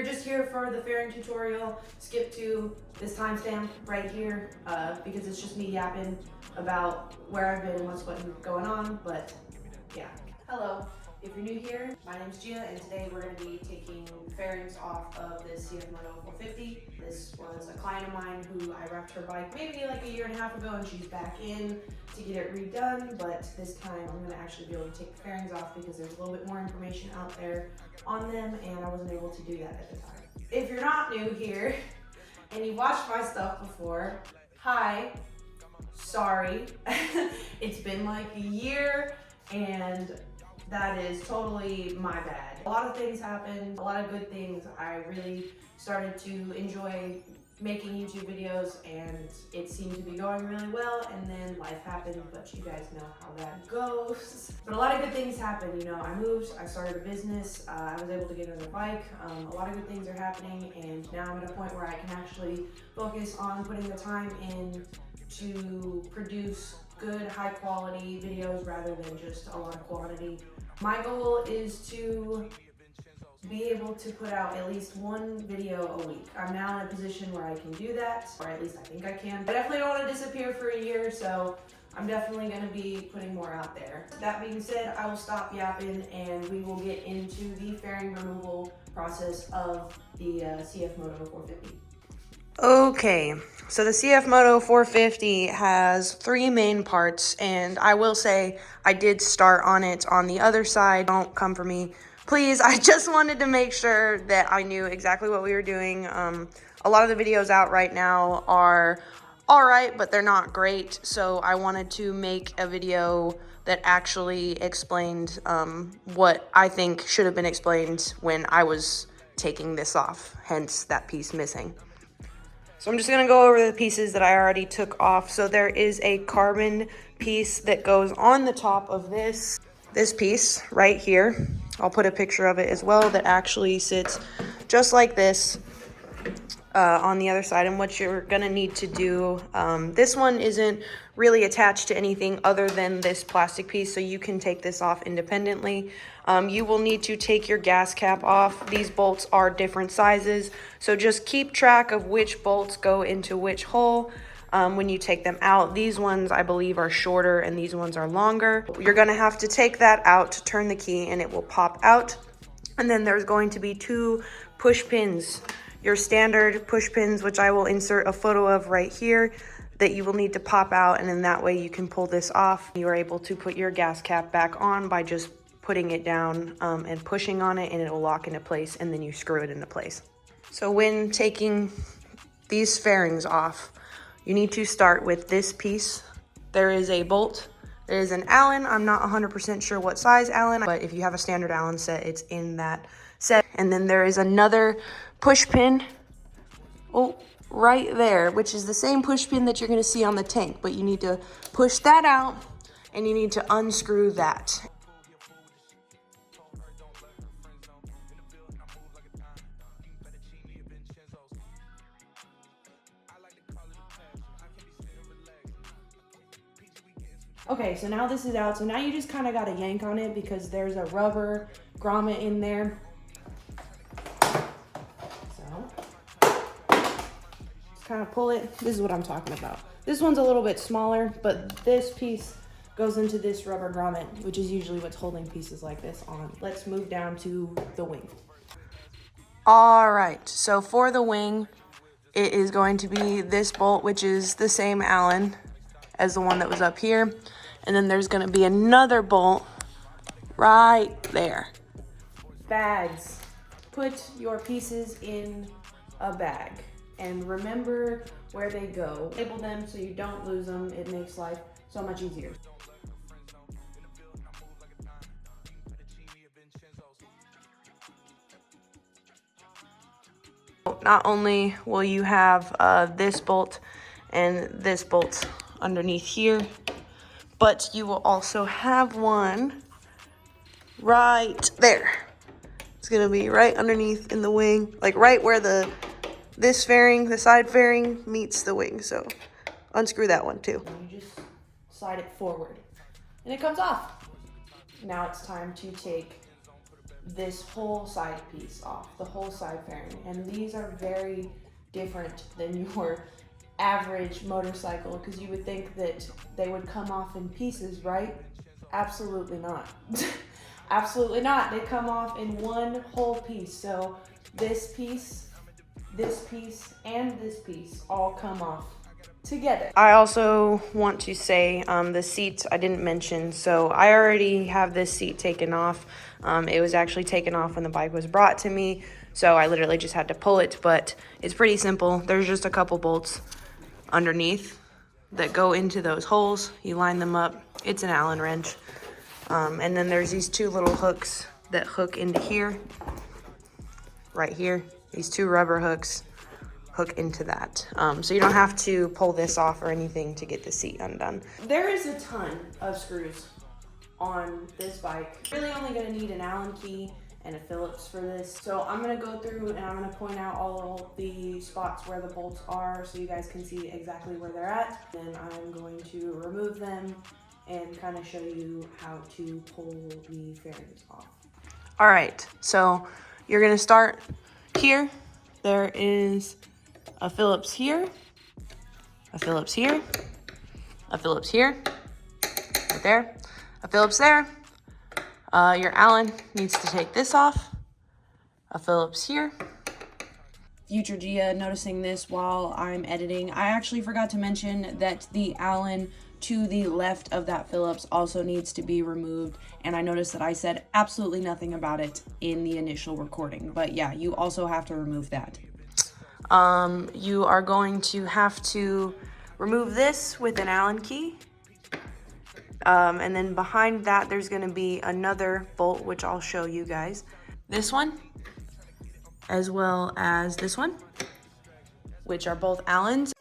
you're just here for the fairing tutorial, skip to this timestamp right here because it's just me yapping about where I've been and what's going on, but yeah. Hello, if you're new here, my name's Gia, and today we're going to be taking fairings off of this CFMOTO 450. This was a client of mine who I wrapped her bike maybe like a year and a half ago, and she's back in to get it redone, but this time I'm going to actually be able to take the fairings off because there's a little bit more information out there on them, and I wasn't able to do that at the time. If you're not new here and you've watched my stuff before, hi, sorry. It's been like a year, and that is totally my bad. A lot of things happened, a lot of good things. I really started to enjoy making YouTube videos, and it seemed to be going really well, and then life happened, but you guys know how that goes. But a lot of good things happened, you know. I moved, I started a business, I was able to get another bike. A lot of good things are happening, and now I'm at a point where I can actually focus on putting the time in to produce good, high quality videos rather than just a lot of quantity. My goal is to be able to put out at least one video a week. I'm now in a position where I can do that, or at least I think I can. I definitely don't want to disappear for a year, so I'm definitely going to be putting more out there. That being said, I will stop yapping and we will get into the fairing removal process of the CFMOTO 450. Okay, so the CFMOTO 450 has three main parts, and I will say I did start on it on the other side. Don't come for me, please. I just wanted to make sure that I knew exactly what we were doing. A lot of the videos out right now are all right, but they're not great, so I wanted to make a video that actually explained what I think should have been explained when I was taking this off, hence that piece missing. So I'm just gonna go over the pieces that I already took off. So there is a carbon piece that goes on the top of this piece right here. I'll put a picture of it as well, that actually sits just like this on the other side. And what you're gonna need to do, this one isn't really attached to anything other than this plastic piece, so you can take this off independently. You will need to take your gas cap off. These bolts are different sizes, so just keep track of which bolts go into which hole when you take them out. These ones I believe are shorter and these ones are longer. You're gonna have to take that out to turn the key and it will pop out. And then there's going to be two push pins, your standard push pins, which I will insert a photo of right here, that you will need to pop out, and then that way you can pull this off. You are able to put your gas cap back on by just putting it down and pushing on it, and it will lock into place, and then you screw it into place. So when taking these fairings off, you need to start with this piece. There is a bolt, there is an Allen. I'm not 100% sure what size Allen, but if you have a standard Allen set, it's in that set. And then there is another push pin, right there, which is the same push pin that you're gonna see on the tank, but you need to push that out and you need to unscrew that. Okay, so now this is out. So now you just kind of got to yank on it because there's a rubber grommet in there. So just kind of pull it. This is what I'm talking about. This one's a little bit smaller, but this piece goes into this rubber grommet, which is usually what's holding pieces like this on. Let's move down to the wing. All right, so for the wing, it is going to be this bolt, which is the same Allen as the one that was up here. And then there's gonna be another bolt right there. Bags. Put your pieces in a bag and remember where they go. Label them so you don't lose them. It makes life so much easier. Not only will you have this bolt and this bolt underneath here, but you will also have one right there. It's gonna be right underneath in the wing, like right where this fairing, the side fairing, meets the wing. So unscrew that one too. And you just slide it forward and it comes off. Now it's time to take this whole side piece off, the whole side fairing. And these are very different than your average motorcycle, because you would think that they would come off in pieces, right? Absolutely not. Absolutely not. They come off in one whole piece. So this piece, and this piece all come off together. I also want to say the seats I didn't mention. So I already have this seat taken off. It was actually taken off when the bike was brought to me. So I literally just had to pull it, but it's pretty simple. There's just a couple bolts underneath that go into those holes. You line them up. It's an Allen wrench. And then there's these two little hooks that hook into here, right here. These two rubber hooks hook into that. So you don't have to pull this off or anything to get the seat undone. There is a ton of screws on this bike. Really only gonna need an Allen key and a Phillips for this. So I'm gonna go through and I'm gonna point out all the spots where the bolts are so you guys can see exactly where they're at. Then I'm going to remove them and kind of show you how to pull the fairings off. All right, so you're gonna start here. There is a Phillips here, a Phillips here, a Phillips here, right there, a Phillips there. Your Allen needs to take this off, a Phillips here. Future Gia noticing this while I'm editing. I actually forgot to mention that the Allen to the left of that Phillips also needs to be removed, and I noticed that I said absolutely nothing about it in the initial recording, but yeah, you also have to remove that. You are going to have to remove this with an Allen key, and then behind that there's going to be another bolt, which I'll show you guys. This one, as well as this one, which are both Allens.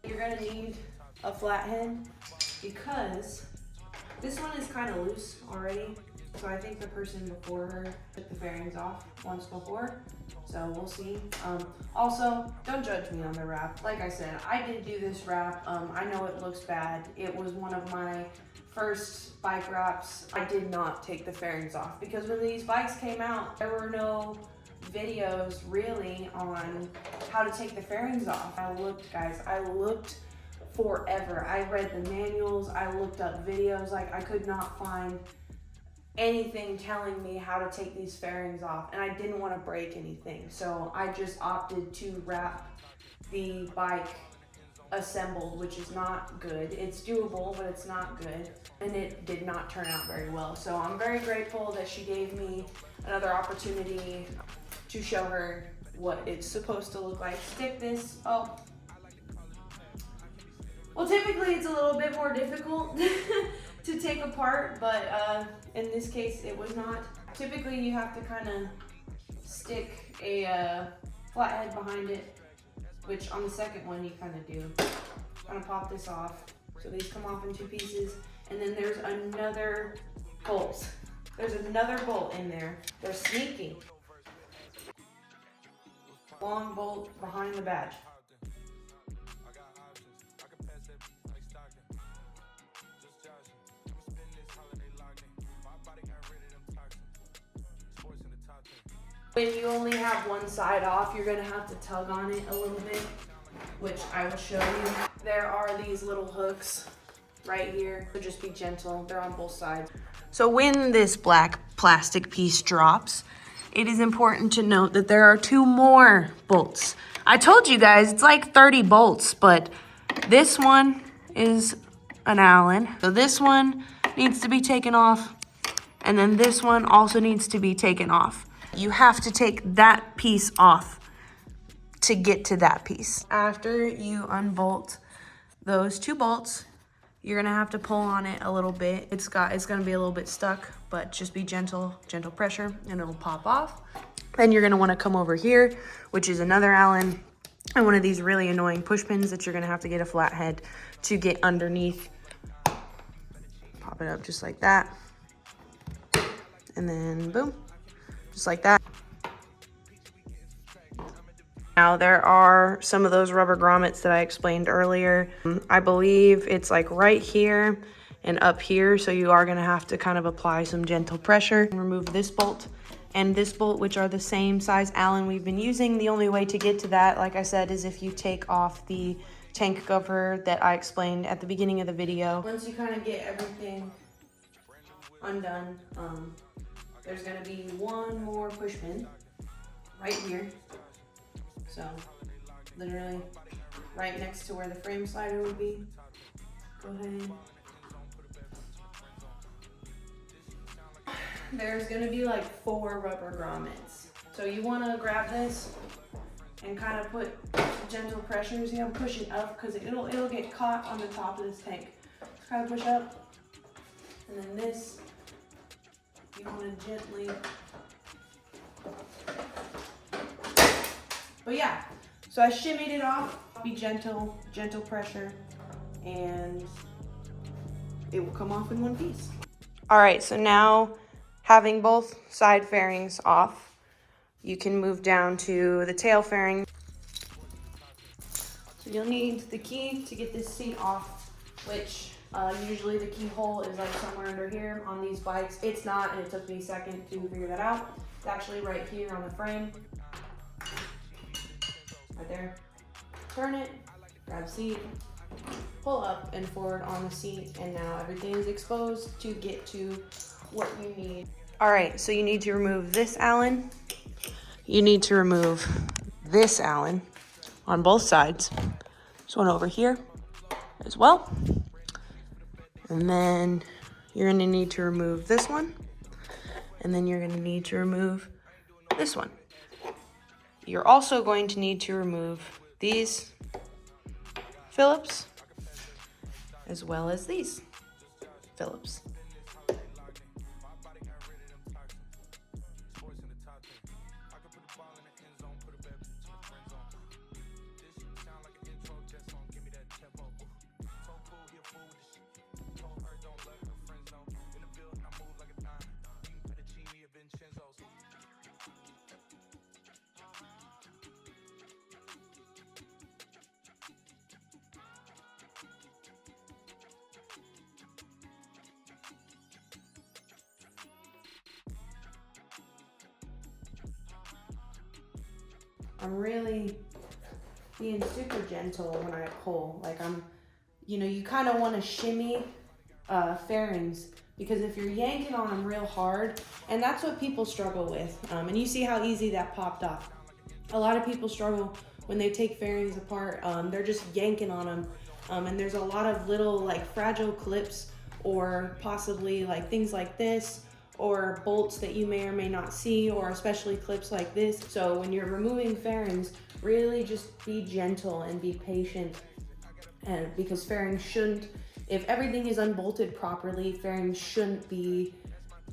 You're gonna need a flathead because this one is kind of loose already. So I think the person before her took the fairings off once before. So we'll see. Also, don't judge me on the wrap. Like I said, I did do this wrap. I know it looks bad. It was one of my first bike wraps. I did not take the fairings off because when these bikes came out, there were no videos really on how to take the fairings off. I looked, guys, I looked forever. I read the manuals, I looked up videos, like I could not find anything telling me how to take these fairings off, and I didn't want to break anything. So I just opted to wrap the bike assembled, which is not good. It's doable, but it's not good, and it did not turn out very well. So I'm very grateful that she gave me another opportunity to show her what it's supposed to look like. Stick this, oh. Well, typically it's a little bit more difficult to take apart, but in this case it was not. Typically you have to kind of stick a flathead behind it, which on the second one you kind of do. I'm gonna pop this off. So these come off in two pieces, and then there's another bolt. There's another bolt in there. They're sneaky. Long bolt behind the badge. When you only have one side off, you're gonna have to tug on it a little bit, which I will show you. There are these little hooks right here, so just be gentle. They're on both sides. So when this black plastic piece drops, it is important to note that there are two more bolts. I told you guys, it's like 30 bolts, but this one is an Allen. So this one needs to be taken off, and then this one also needs to be taken off. You have to take that piece off to get to that piece. After you unbolt those two bolts, you're gonna have to pull on it a little bit. It's gonna be a little bit stuck, but just be gentle pressure, and it'll pop off. Then you're gonna wanna come over here, which is another Allen, and one of these really annoying push pins that you're gonna have to get a flat head to get underneath. Pop it up just like that. And then boom, just like that. Now there are some of those rubber grommets that I explained earlier. I believe it's like right here and up here. So you are gonna have to kind of apply some gentle pressure and remove this bolt and this bolt, which are the same size Allen we've been using. The only way to get to that, like I said, is if you take off the tank cover that I explained at the beginning of the video. Once you kind of get everything undone, there's gonna be one more push pin right here. So literally right next to where the frame slider would be. Go ahead. There's gonna be like 4 rubber grommets. So you wanna grab this and kind of put gentle pressure. See, I'm pushing up because it'll get caught on the top of this tank. Just kind of push up. And then this, you wanna gently. But yeah, so I shimmied it off. Be gentle, gentle pressure, and it will come off in one piece. All right, so now having both side fairings off, you can move down to the tail fairing. So you'll need the key to get this seat off, which usually the keyhole is like somewhere under here on these bikes. It's not, and it took me a second to figure that out. It's actually right here on the frame. Right there. Turn it, grab seat, pull up and forward on the seat, and now everything is exposed to get to what you need. All right, so you need to remove this Allen. You need to remove this Allen on both sides. This one over here as well. And then you're gonna need to remove this one. And then you're gonna need to remove this one. You're also going to need to remove these Phillips as well as these Phillips. I'm really being super gentle when I pull. Like you kind of want to shimmy fairings, because if you're yanking on them real hard, and that's what people struggle with, and you see how easy that popped off. A lot of people struggle when they take fairings apart. They're just yanking on them, and there's a lot of little like fragile clips or possibly like things like this, or bolts that you may or may not see, or especially clips like this. So when you're removing fairings, really just be gentle and be patient. And because fairings shouldn't, if everything is unbolted properly, fairings shouldn't be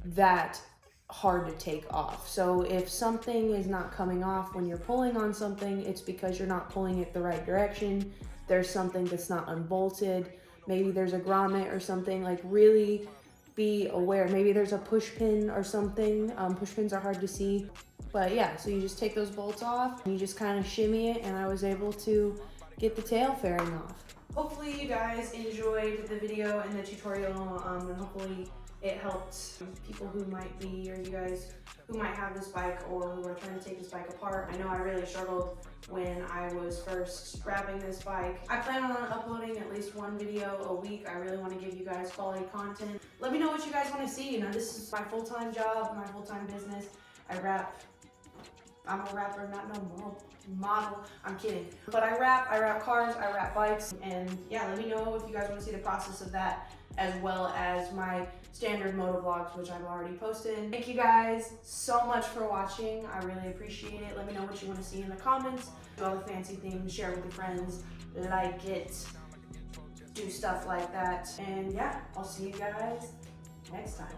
that hard to take off. So if something is not coming off when you're pulling on something, it's because you're not pulling it the right direction. There's something that's not unbolted. Maybe there's a grommet or something. Like, really be aware. Maybe there's a push pin or something. Push pins are hard to see. But yeah, so you just take those bolts off and you just kind of shimmy it, and I was able to get the tail fairing off. Hopefully you guys enjoyed the video and the tutorial, and hopefully it helped people who might be, or you guys who might have this bike or who are trying to take this bike apart. I know I really struggled when I was first grabbing this bike. I plan on uploading at least one video a week. I really want to give you guys quality content. Let me know what you guys want to see. You know, this is my full-time job, my full-time business. I rap. I'm a rapper, not no model. I'm kidding. But I rap cars, I rap bikes, and yeah, let me know if you guys want to see the process of that, as well as my standard moto vlogs, which I've already posted. Thank you guys so much for watching. I really appreciate it. Let me know what you want to see in the comments. Do all the fancy things, share with your friends, like it, do stuff like that. And yeah, I'll see you guys next time.